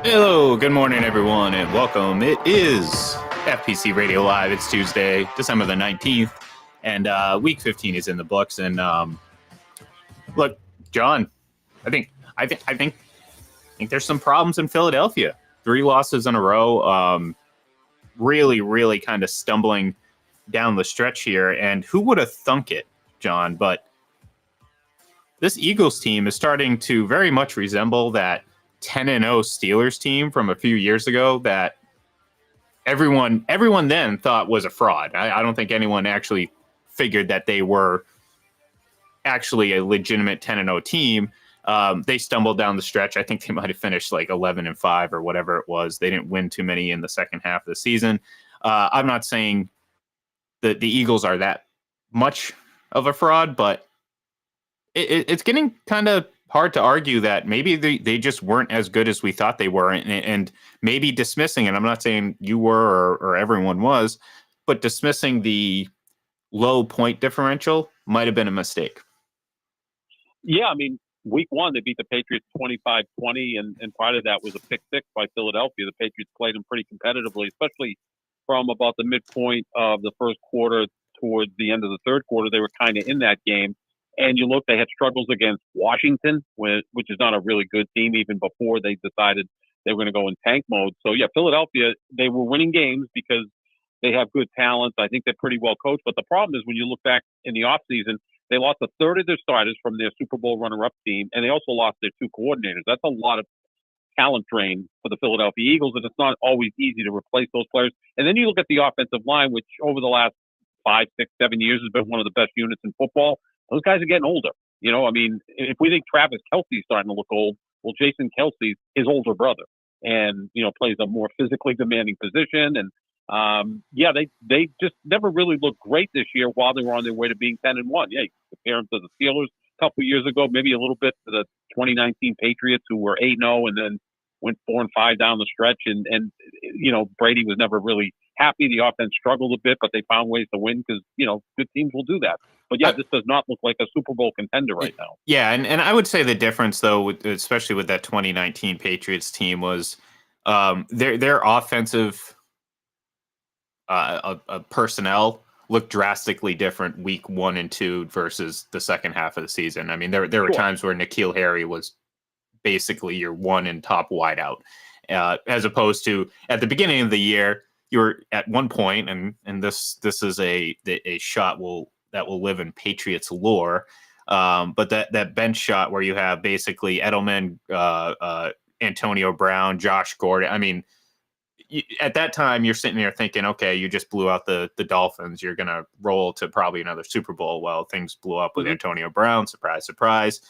Hello, good morning, everyone, and welcome. It is FPC Radio Live. It's Tuesday, December the 19th, and week 15 is in the books. And look, John, I think, I think, I think, I think there's some problems in Philadelphia. Three losses in a row. Really kind of stumbling down the stretch here. And who would have thunk it, John? But this Eagles team is starting to very much resemble that 10-0 Steelers team from a few years ago that everyone then thought was a fraud. I don't think anyone actually figured that they were actually a legitimate 10-0 team. They stumbled down the stretch. I think they might have finished like 11-5 or whatever it was. They didn't win too many in the second half of the season. I'm not saying that the Eagles are that much of a fraud, but it's getting kind of hard to argue that maybe they just weren't as good as we thought they were, and maybe dismissing, and I'm not saying you were or everyone was, but dismissing the low point differential might have been a mistake. Yeah, I mean, week one, they beat the Patriots 25-20, and part of that was a pick six by Philadelphia. The Patriots played them pretty competitively, especially from about the midpoint of the first quarter towards the end of the third quarter. They were kind of in that game. And you look, they had struggles against Washington, which is not a really good team, even before they decided they were going to go in tank mode. So, yeah, Philadelphia, they were winning games because they have good talent. I think they're pretty well coached. But the problem is when you look back in the offseason, they lost a third of their starters from their Super Bowl runner-up team, and they also lost their two coordinators. That's a lot of talent drain for the Philadelphia Eagles, and it's not always easy to replace those players. And then you look at the offensive line, which over the last 5, 6, 7 years has been one of the best units in football. Those guys are getting older. You know, I mean, if we think Travis Kelce's starting to look old, well, Jason Kelce's his older brother, and plays a more physically demanding position. And yeah, they just never really looked great this year while they were on their way to being 10-1. Yeah, you compare them to the Steelers a couple of years ago, maybe a little bit to the 2019 Patriots who were 8-0 and then went 4-5 down the stretch. And Brady was never really happy. The offense struggled a bit, but they found ways to win because good teams will do that. But yeah, this does not look like a Super Bowl contender right now. Yeah, and I would say the difference though, especially with that 2019 Patriots team, was their offensive personnel looked drastically different week 1 and 2 versus the second half of the season. I mean, there were times where N'Keal Harry was basically your one and top wideout, as opposed to at the beginning of the year, you were at one point, and this is a shot that will live in Patriots lore. But that bench shot where you have basically Edelman, Antonio Brown, Josh Gordon. I mean, at that time, you're sitting there thinking, okay, you just blew out the Dolphins. You're going to roll to probably another Super Bowl. Well, things blew up with Antonio Brown. Surprise, surprise.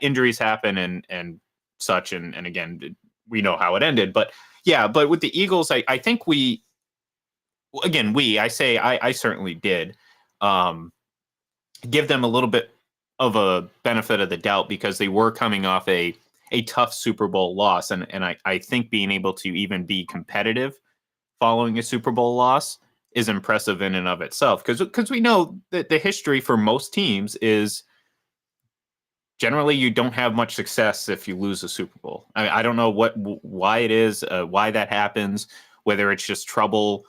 Injuries happen and such. And again, we know how it ended. But yeah, but with the Eagles, I think I certainly did give them a little bit of a benefit of the doubt because they were coming off a tough Super Bowl loss. And I think being able to even be competitive following a Super Bowl loss is impressive in and of itself. Because we know that the history for most teams is generally you don't have much success if you lose a Super Bowl. I don't know why it is, why that happens, whether it's just trouble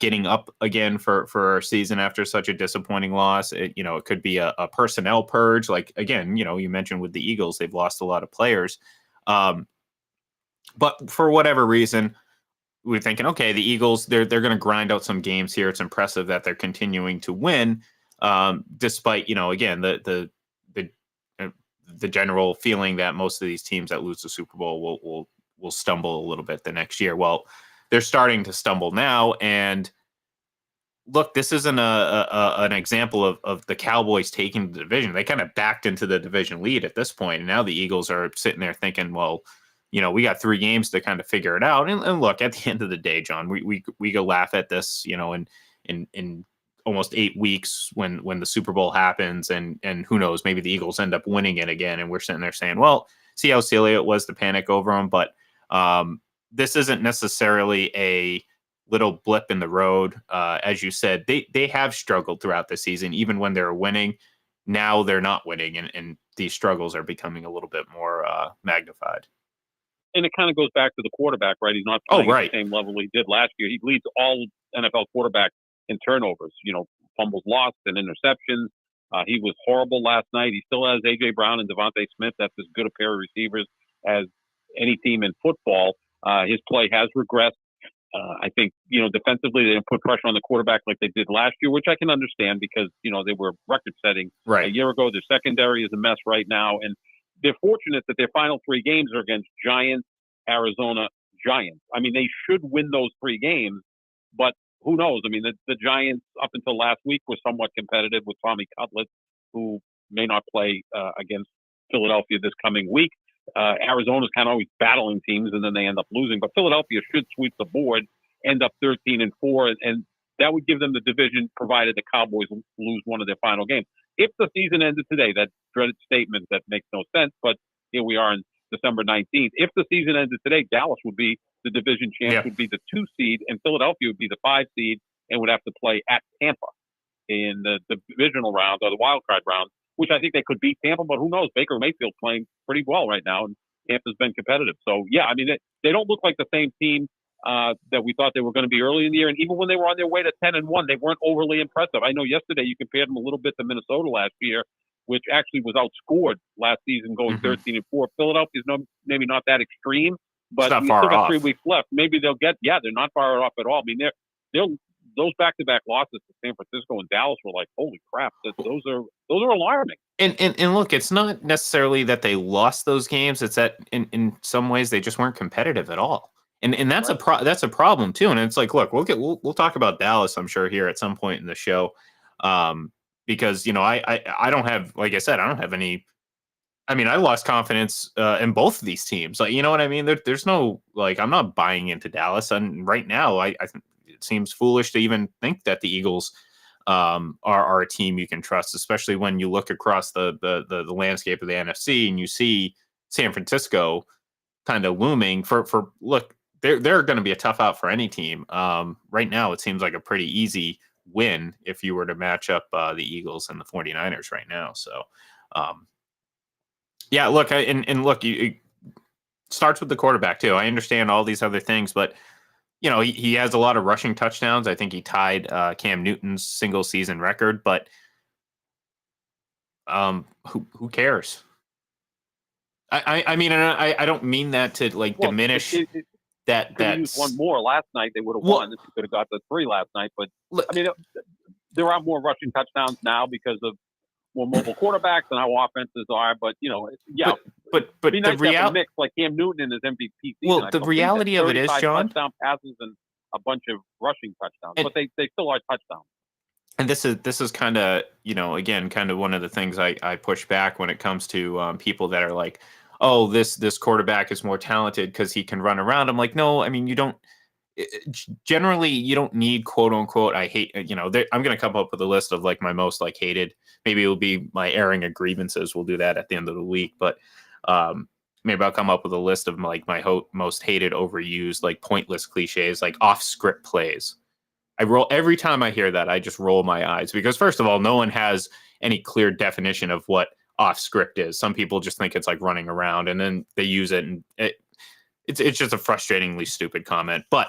getting up again for a season after such a disappointing loss. It could be a personnel purge. Like, again, you mentioned with the Eagles, they've lost a lot of players. But for whatever reason, we're thinking, okay, the Eagles, they're going to grind out some games here. It's impressive that they're continuing to win, despite, again, the general feeling that most of these teams that lose the Super Bowl will stumble a little bit the next year. Well, they're starting to stumble now. And look, this isn't an example of the Cowboys taking the division. They kind of backed into the division lead at this point. And now the Eagles are sitting there thinking, well, we got 3 games to kind of figure it out. And look, at the end of the day, John, we go laugh at this, in almost 8 weeks when the Super Bowl happens, and who knows, maybe the Eagles end up winning it again. And we're sitting there saying, well, see how silly it was to panic over them. But this isn't necessarily a little blip in the road. As you said, they have struggled throughout the season, even when they're winning. Now they're not winning, and these struggles are becoming a little bit more magnified. and it kind of goes back to the quarterback, right? He's not playing at the same level he did last year. He leads all NFL quarterbacks in turnovers, fumbles lost and interceptions. He was horrible last night. He still has A.J. Brown and Devontae Smith. That's as good a pair of receivers as any team in football. His play has regressed. I think, defensively, they didn't put pressure on the quarterback like they did last year, which I can understand because, they were record-setting a year ago. Their secondary is a mess right now, and they're fortunate that their final 3 games are against Giants, Arizona, Giants. I mean, they should win those 3 games, but who knows? I mean, the Giants, up until last week, were somewhat competitive with Tommy Cutlets, who may not play against Philadelphia this coming week. Arizona's kind of always battling teams, and then they end up losing. But Philadelphia should sweep the board, end up 13-4, and that would give them the division, provided the Cowboys lose one of their final games. If the season ended today, that dreaded statement that makes no sense, but here we are on December 19th. If the season ended today, Dallas would be the division champ, would be the 2 seed, and Philadelphia would be the 5 seed and would have to play at Tampa in the divisional round or the wild card round, which I think they could beat Tampa, but who knows? Baker Mayfield playing pretty well right now, and Tampa's been competitive. So, yeah, I mean, they don't look like the same team that we thought they were going to be early in the year. And even when they were on their way to 10-1, they weren't overly impressive. I know yesterday you compared them a little bit to Minnesota last year, which actually was outscored last season going 13-4. Philadelphia's maybe not that extreme, but we still got 3 weeks left. Maybe they'll get, they're not far off at all. I mean, those back-to-back losses to San Francisco and Dallas were like, holy crap, those are alarming. And look, it's not necessarily that they lost those games. It's that in some ways they just weren't competitive at all. And that's that's a problem too. And it's like, look, we'll talk about Dallas, I'm sure, here at some point in the show. Because, I don't have, like I said, I don't have any. I mean, I lost confidence in both of these teams. Like, you know what I mean? There's no, like, I'm not buying into Dallas. And right now, I think it seems foolish to even think that the Eagles are a team you can trust, especially when you look across the landscape of the NFC and you see San Francisco kind of looming look, they're going to be a tough out for any team. Right now, it seems like a pretty easy win if you were to match up the Eagles and the 49ers right now. So, yeah, look, look, it starts with the quarterback too. I understand all these other things, but he has a lot of rushing touchdowns. I think he tied Cam Newton's single season record, but who cares? I mean, I don't mean that to diminish that. Could have used one more last night, they would have won. If you could have got the 3 last night, but I mean, there are more rushing touchdowns now because of more mobile quarterbacks and how offenses are. But but be nice to have a mix like Cam Newton in his MVP season. Well, the reality of it is, John, touchdown passes and a bunch of rushing touchdowns, but they still are touchdowns. And this is kind of, again, kind of one of the things I push back when it comes to people that are like, oh, this quarterback is more talented because he can run around. I'm like, no, I mean, you don't. Generally, you don't need quote unquote. I hate. I'm going to come up with a list of like my most hated. Maybe it will be my airing of grievances. We'll do that at the end of the week, but maybe I'll come up with a list of my most hated, overused, pointless cliches, off script plays. I roll every time I hear that. I just roll my eyes because first of all, no one has any clear definition of what off script is. Some people just think it's like running around, and then they use it, and it's just a frustratingly stupid comment. But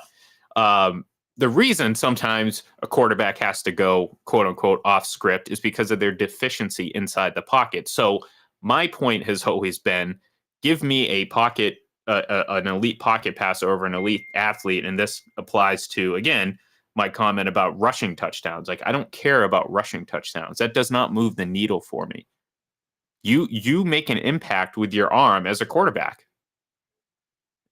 the reason sometimes a quarterback has to go quote unquote off script is because of their deficiency inside the pocket. So my point has always been, give me a pocket, an elite pocket passer over an elite athlete, and this applies to, again, my comment about rushing touchdowns. I don't care about rushing touchdowns. That does not move the needle for me. You make an impact with your arm as a quarterback,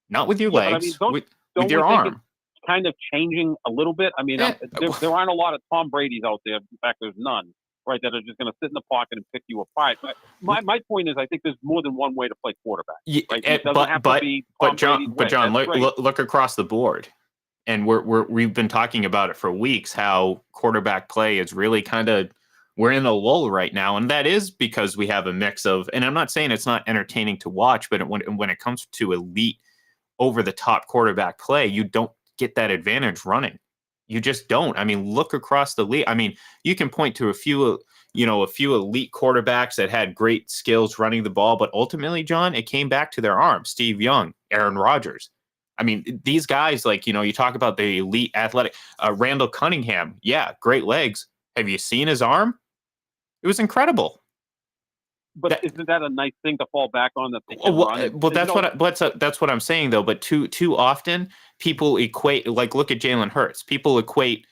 not with your legs, with your arm. It's kind of changing a little bit. I mean, there aren't a lot of Tom Brady's out there. In fact, there's none, right, that are just going to sit in the pocket and pick you apart. But my point is, I think there's more than one way to play quarterback. Right? It doesn't have to be Tom John, look across the board. And we've been talking about it for weeks, how quarterback play is really we're in a lull right now. And that is because we have a mix of, and I'm not saying it's not entertaining to watch, but when it comes to elite over the top quarterback play, you don't get that advantage running. You just don't. I mean, look across the league. I mean, you can point to a few, a few elite quarterbacks that had great skills running the ball, but ultimately, John, it came back to their arms. Steve Young, Aaron Rodgers. I mean, these guys, like, you talk about the elite athletic, Randall Cunningham. Yeah, great legs. Have you seen his arm? It was incredible. But isn't that a nice thing to fall back on, that they can run? Well, that's what I'm saying though. But too often people equate, like, look at Jalen Hurts. People equate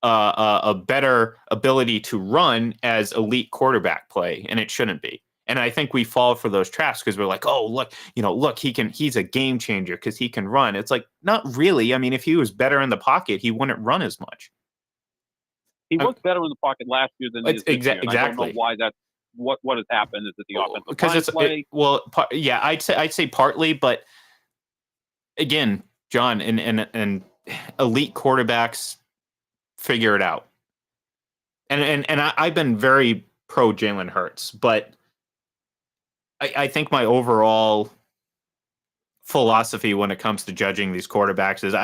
a better ability to run as elite quarterback play, and it shouldn't be. And I think we fall for those traps because we're like, oh, look, he's a game changer because he can run. It's like, not really. I mean, if he was better in the pocket, he wouldn't run as much. He was better in the pocket last year than he is this year. Exactly. I don't know why that's what has happened. Is it the offensive line play? Yeah, I'd say partly, but again, John, and elite quarterbacks figure it out. And I've been very pro Jalen Hurts, but I think my overall philosophy when it comes to judging these quarterbacks is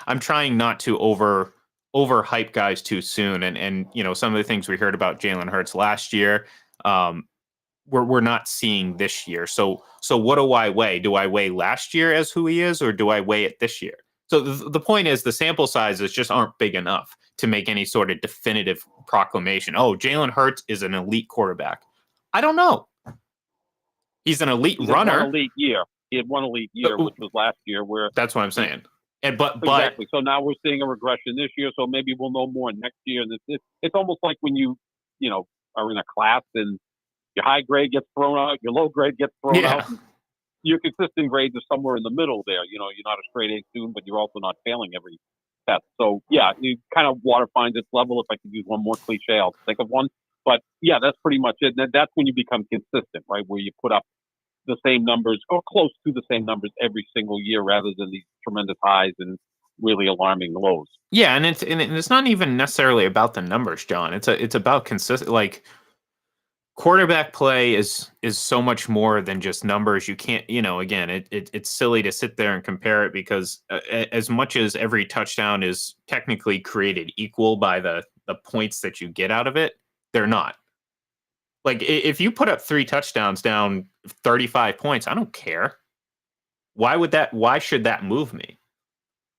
I'm trying not to overhype guys too soon. And some of the things we heard about Jalen Hurts last year, we're not seeing this year. So what do I weigh? Do I weigh last year as who he is, or do I weigh it this year? So the point is, the sample sizes just aren't big enough to make any sort of definitive proclamation. Oh, Jalen Hurts is an elite quarterback. I don't know. He's an elite runner. He had one elite year, which was last year. Where that's what I'm saying. Exactly. So now we're seeing a regression this year. So maybe we'll know more next year. And it's almost like when you are in a class and your high grade gets thrown out, your low grade gets thrown out. Your consistent grades are somewhere in the middle there. You're not a straight A student, but you're also not failing every test. So yeah, you kind of water finds its level. If I could use one more cliche, I'll think of one. But yeah, that's pretty much it. And that's when you become consistent, right? Where you put up the same numbers or close to the same numbers every single year, rather than these tremendous highs and really alarming lows. Yeah, and it's not even necessarily about the numbers, John. It's about consistent. Like, quarterback play is so much more than just numbers. You can't, again, it's silly to sit there and compare it, because as much as every touchdown is technically created equal by the points that you get out of it, they're not. Like, if you put up 3 touchdowns down 35 points, I don't care. Why should that move me?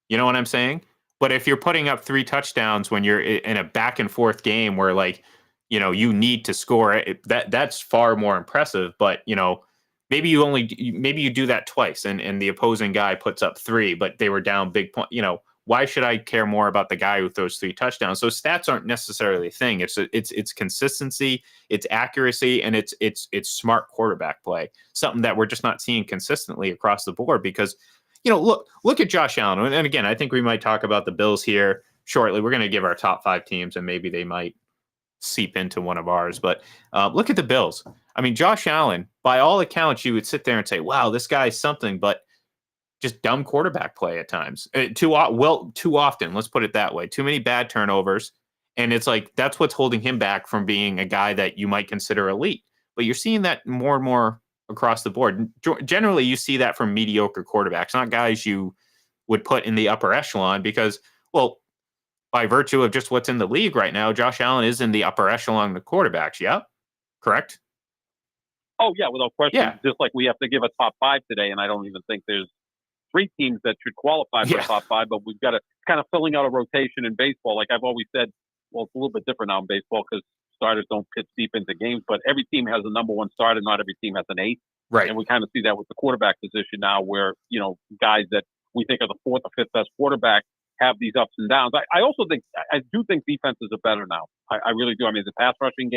You know what I'm saying? But if you're putting up 3 touchdowns when you're in a back and forth game where, like, you need to score it, that's far more impressive. But, maybe you do that twice and the opposing guy puts up 3, but they were down big point. Why should I care more about the guy who throws 3 touchdowns? So stats aren't necessarily a thing. It's consistency, it's accuracy, and it's smart quarterback play. Something that we're just not seeing consistently across the board, because, look at Josh Allen. And again, I think we might talk about the Bills here shortly. We're going to give our top 5 teams, and maybe they might seep into one of ours. But look at the Bills. I mean, Josh Allen, by all accounts, you would sit there and say, wow, this guy's something, but just dumb quarterback play at times. Too often, let's put it that way. Too many bad turnovers. And it's like, that's what's holding him back from being a guy that you might consider elite. But you're seeing that more and more across the board. Generally, you see that from mediocre quarterbacks, not guys you would put in the upper echelon, because, well, by virtue of just what's in the league right now, Josh Allen is in the upper echelon of quarterbacks. Yeah, correct? Oh, yeah, without question. Yeah. Just like we have to give a top 5 today, and I don't even think there's 3 teams that should qualify for the top 5, but we've got to kind of filling out a rotation in baseball. Like I've always said, well, it's a little bit different now in baseball because starters don't pitch deep into games, but every team has a number 1 starter. Not every team has an ace. Right. And we kind of see that with the quarterback position now, where, guys that we think are the 4th or 5th best quarterback have these ups and downs. I do think defenses are better now. I really do. I mean, the pass rushing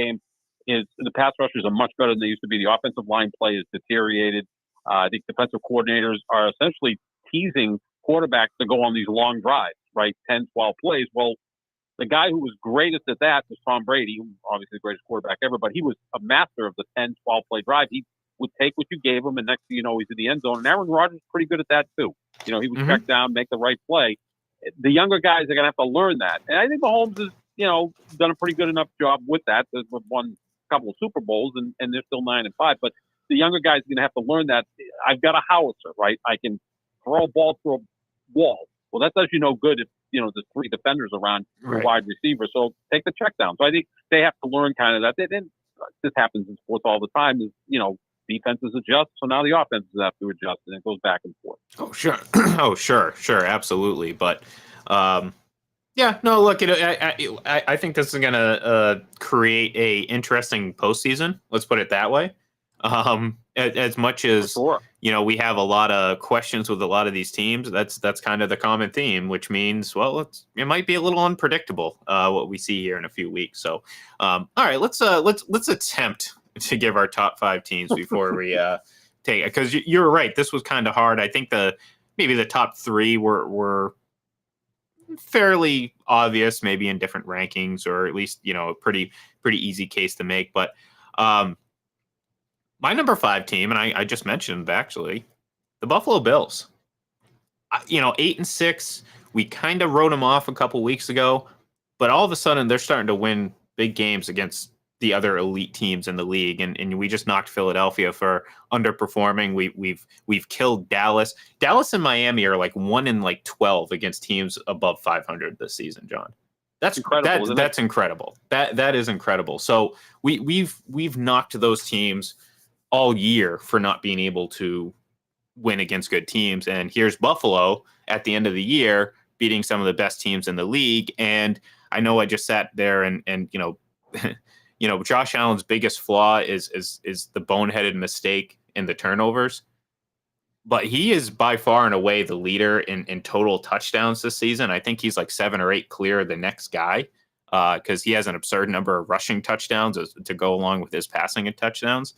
rushers are much better than they used to be. The offensive line play is deteriorated. I think defensive coordinators are essentially teasing quarterbacks to go on these long drives, right? 10, 12 plays. Well, the guy who was greatest at that was Tom Brady, obviously the greatest quarterback ever, but he was a master of the 10, 12 play drive. He would take what you gave him, and next thing you know, he's in the end zone. And Aaron Rodgers is pretty good at that too. He would check down, make the right play. The younger guys are going to have to learn that. And I think Mahomes has, done a pretty good enough job with that. They've won a couple of Super Bowls, and they're still 9-5. But the younger guys are going to have to learn that I've got a howitzer, right? I can throw a ball through a wall. Well, that does you no good if the three defenders around the Right. wide receiver. So take the check down. So I think they have to learn kind of that. And this happens in sports all the time. Is defenses adjust, so now the offenses have to adjust, and it goes back and forth. Oh sure, oh sure, absolutely. But yeah, no, look, I think this is gonna create a interesting postseason. Let's put it that way. As much as Sure. we have a lot of questions with a lot of these teams. That's kind of the common theme, which means, well, it might be a little unpredictable what we see here in a few weeks. So, all right, let's attempt to give our top 5 teams before we take it, because you're right. This was kind of hard. I think maybe the top 3 were fairly obvious, maybe in different rankings, or at least a pretty easy case to make. But my number 5 team, and I just mentioned actually, the Buffalo Bills. 8-6. We kind of wrote them off a couple weeks ago, but all of a sudden they're starting to win big games against the other elite teams in the league, and we just knocked Philadelphia for underperforming. We've killed Dallas. Dallas and Miami are like 1-12 against teams above 500 this season, John. That's incredible. That's incredible. That is incredible. So we've knocked those teams all year for not being able to win against good teams. And here's Buffalo at the end of the year beating some of the best teams in the league. And I know I just sat there and Josh Allen's biggest flaw is the boneheaded mistake in the turnovers. But he is by far and away the leader in total touchdowns this season. I think he's like 7 or 8 clear of the next guy because he has an absurd number of rushing touchdowns to go along with his passing and touchdowns.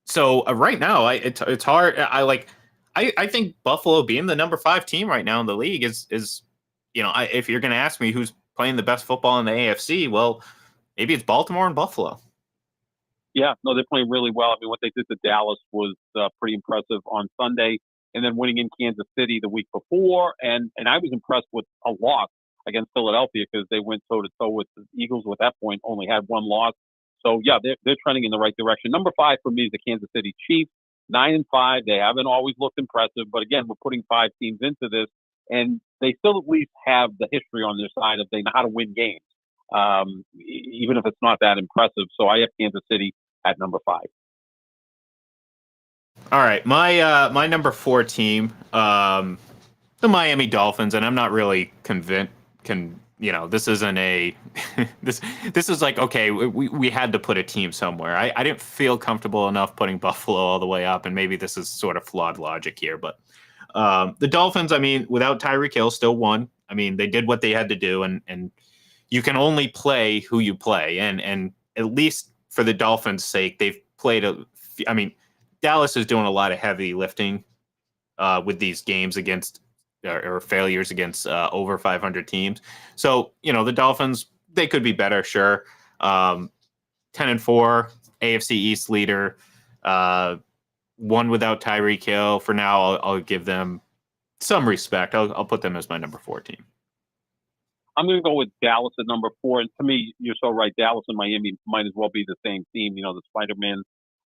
So right now, it's hard. I think Buffalo being the number 5 team right now in the league is if you're going to ask me who's playing the best football in the AFC, well, maybe it's Baltimore and Buffalo. Yeah, no, they're playing really well. I mean, what they did to Dallas was pretty impressive on Sunday, and then winning in Kansas City the week before. And I was impressed with a loss against Philadelphia because they went toe-to-toe with the Eagles. At that point, only had 1 loss. So, yeah, they're trending in the right direction. Number 5 for me is the Kansas City Chiefs, 9-5. They haven't always looked impressive, but again, we're putting 5 teams into this, and they still at least have the history on their side of they know how to win games, even if it's not that impressive. So I have Kansas City at number 5. All right, my number 4 team, the Miami Dolphins, and I'm not really convinced. This isn't a this is like, okay, we had to put a team somewhere. I didn't feel comfortable enough putting Buffalo all the way up, and maybe this is sort of flawed logic here, but the Dolphins, I mean, without Tyreek Hill, still won. I mean, they did what they had to do, and you can only play who you play, and at least for the Dolphins' sake, they've played Dallas is doing a lot of heavy lifting with these games against or failures against over 500 teams. So, the Dolphins, they could be better, sure. 10-4, AFC East leader, one without Tyreek Hill. For now, I'll give them some respect. I'll put them as my number 4 team. I'm going to go with Dallas at number 4. And to me, you're so right. Dallas and Miami might as well be the same team. The Spider-Man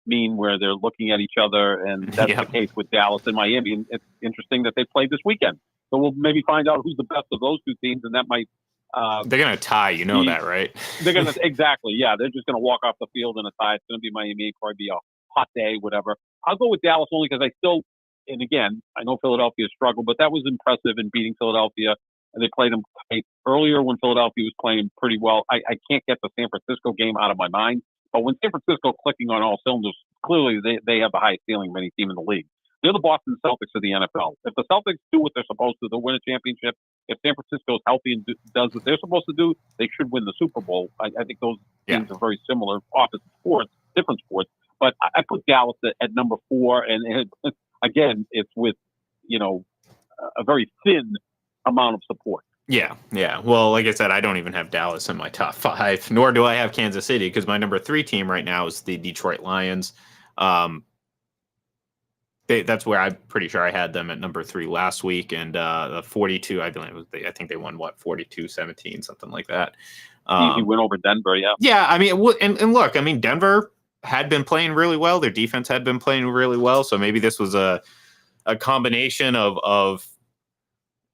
meme where they're looking at each other, and that's the case with Dallas and Miami. And it's interesting that they played this weekend. So we'll maybe find out who's the best of those 2 teams, and that might. They're going to tie. That, right? They're going to exactly. Yeah, they're just going to walk off the field in a tie. It's going to be Miami. Probably be a hot day, whatever. I'll go with Dallas only because and again, I know Philadelphia struggled, but that was impressive in beating Philadelphia. And they played them earlier when Philadelphia was playing pretty well. I can't get the San Francisco game out of my mind. But when San Francisco clicking on all cylinders, clearly they have the highest ceiling of any team in the league. They're the Boston Celtics of the NFL. If the Celtics do what they're supposed to, they'll win a championship. If San Francisco is healthy and does what they're supposed to do, they should win the Super Bowl. I think those teams are very similar, opposite sports, different sports. But I put Dallas at number 4, and again, it's with a very thin amount of support. Yeah. Well, like I said, I don't even have Dallas in my top 5, nor do I have Kansas City, because my number 3 team right now is the Detroit Lions. That's where I'm pretty sure I had them at number 3 last week, and the 42, I think they won 42-17, something like that. Easy win over Denver, yeah. Yeah, I mean, and look, I mean, Denver had been playing really well. Their defense had been playing really well, so maybe this was a combination of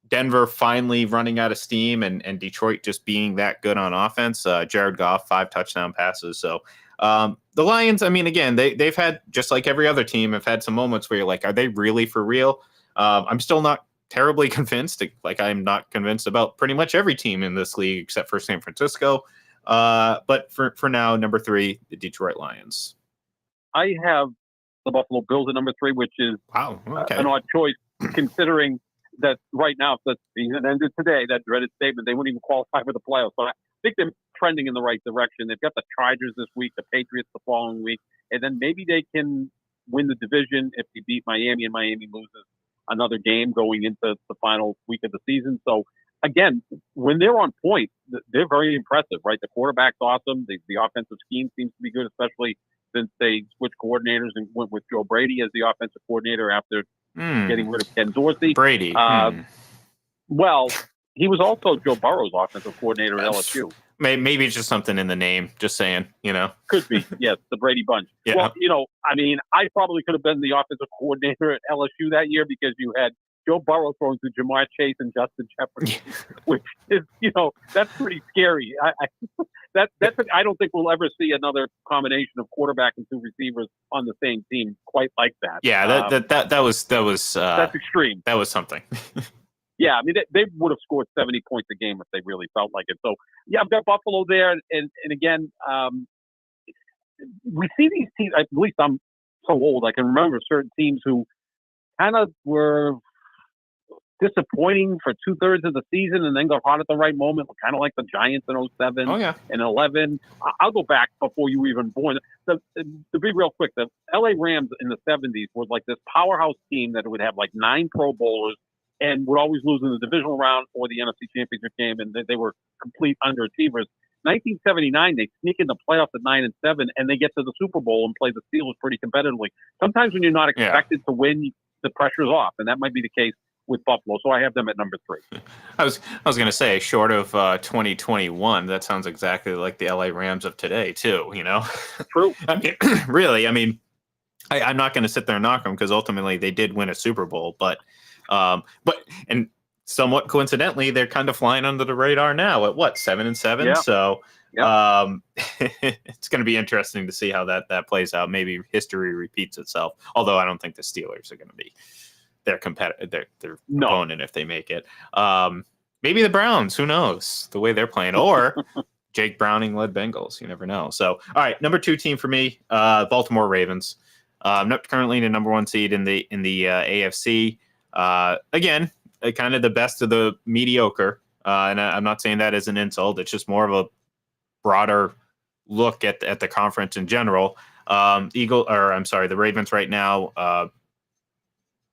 Denver finally running out of steam and Detroit just being that good on offense. Jared Goff, 5 touchdown passes. So the Lions, I mean, again, they've had, just like every other team, have had some moments where you're like, are they really for real? I'm still not terribly convinced. Like, I'm not convinced about pretty much every team in this league except for San Francisco. But for now, number 3, the Detroit Lions. I have the Buffalo Bills at number 3, which is an odd choice considering that right now, if the season ended today, that dreaded statement, they wouldn't even qualify for the playoffs. So I think they're trending in the right direction. They've got the Chargers this week, the Patriots the following week, and then maybe they can win the division if they beat Miami and Miami loses another game going into the final week of the season. So again, when they're on point, they're very impressive, right? The quarterback's awesome. The offensive scheme seems to be good, especially since they switched coordinators and went with Joe Brady as the offensive coordinator after getting rid of Ken Dorsey. Brady. Well, he was also Joe Burrow's offensive coordinator at LSU. Maybe it's just something in the name, just saying, Could be, yes, the Brady Bunch. Yeah. Well, I mean, I probably could have been the offensive coordinator at LSU that year because you had Joe Burrow throwing to Jamar Chase and Justin Jefferson, which is, that's pretty scary. I don't think we'll ever see another combination of quarterback and 2 receivers on the same team quite like that. Yeah, that was that's extreme. That was something. Yeah, I mean, they would have scored 70 points a game if they really felt like it. So, yeah, I've got Buffalo there. And again, we see these teams, at least I'm so old, I can remember certain teams who kind of were disappointing for 2/3 of the season and then got hot at the right moment, kind of like the Giants in 07 and 11. I'll go back before you were even born. To be real quick, the LA Rams in the 70s were like this powerhouse team that would have like 9 Pro Bowlers and would always lose in the divisional round or the NFC Championship game, and they were complete underachievers. 1979, they sneak in the playoffs at 9-7, and they get to the Super Bowl and play the Steelers pretty competitively. Sometimes when you're not expected to win, the pressure's off, and that might be the case with Buffalo. So I have them at number 3. I was going to say, short of 2021, that sounds exactly like the LA Rams of today, too. True. I mean, really. I mean, I'm not going to sit there and knock them because ultimately they did win a Super Bowl, but and somewhat coincidentally, they're kind of flying under the radar now at 7-7. Yeah. So it's going to be interesting to see how that plays out. Maybe history repeats itself. Although I don't think the Steelers are going to be their competitor, their opponent if they make it. Maybe the Browns. Who knows the way they're playing, or Jake Browning led Bengals. You never know. So all right, number 2 team for me, Baltimore Ravens. Not currently the number 1 seed in the AFC. Again, kind of the best of the mediocre. And I'm not saying that as an insult. It's just more of a broader look at the conference in general. The Ravens right now,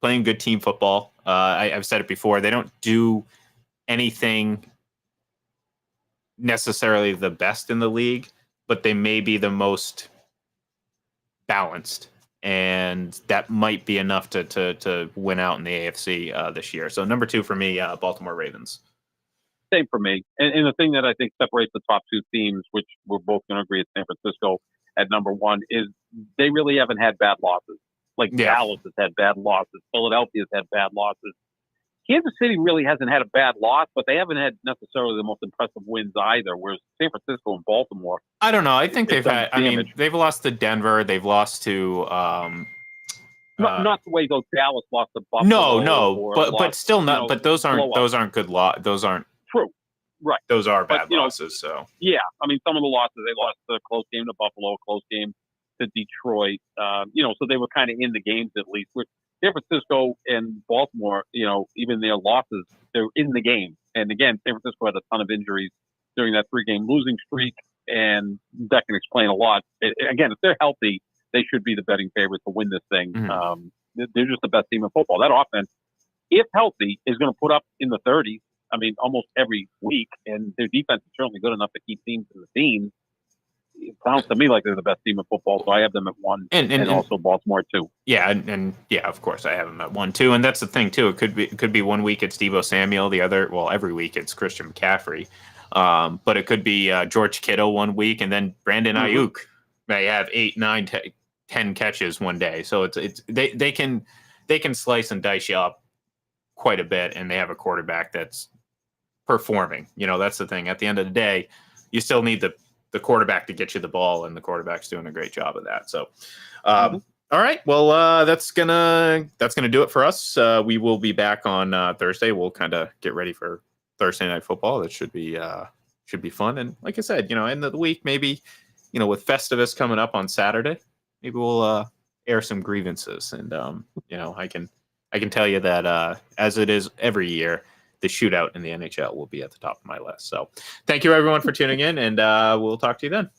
playing good team football. I've said it before. They don't do anything necessarily the best in the league, but they may be the most balanced. And that might be enough to win out in the AFC this year. So number 2 for me, Baltimore Ravens. Same for me. And the thing that I think separates the top 2 teams, which we're both going to agree at San Francisco at number 1, is they really haven't had bad losses. Dallas has had bad losses. Philadelphia's had bad losses. Kansas City really hasn't had a bad loss, but they haven't had necessarily the most impressive wins either, whereas San Francisco and Baltimore. I don't know. I think they've had, they've lost to Denver. They've lost to. Not the way Dallas lost to Buffalo. No, but still not. But those aren't good Those aren't true. Right. Those are bad losses. So yeah, I mean, some of the losses, they lost a close game to Buffalo, a close game to Detroit. So they were kind of in the games at least. With San Francisco and Baltimore, even their losses, they're in the game. And again, San Francisco had a ton of injuries during that 3-game losing streak, and that can explain a lot. Again, if they're healthy, they should be the betting favorite to win this thing. Mm-hmm. They're just the best team in football. That offense, if healthy, is going to put up in the 30s. I mean, almost every week, and their defense is certainly good enough to keep teams in the teens. It sounds to me like they're the best team in football, so I have them at 1, and also Baltimore 2. Yeah, and of course I have them at 1 too, and that's the thing too. It could be 1 week it's Deebo Samuel, the other every week it's Christian McCaffrey, but it could be George Kittle 1 week, and then Brandon Ayuk may have 8, 9, 10 catches one day. So it's they can slice and dice you up quite a bit, and they have a quarterback that's performing. That's the thing. At the end of the day, you still need the quarterback to get you the ball, and the quarterback's doing a great job of that. So, all right. Well, that's gonna do it for us. We will be back on Thursday. We'll kind of get ready for Thursday Night Football. That should be fun. And like I said, end of the week, maybe, with Festivus coming up on Saturday, maybe we'll air some grievances. And I can tell you that as it is every year, the shootout in the NHL will be at the top of my list. So thank you everyone for tuning in, and we'll talk to you then.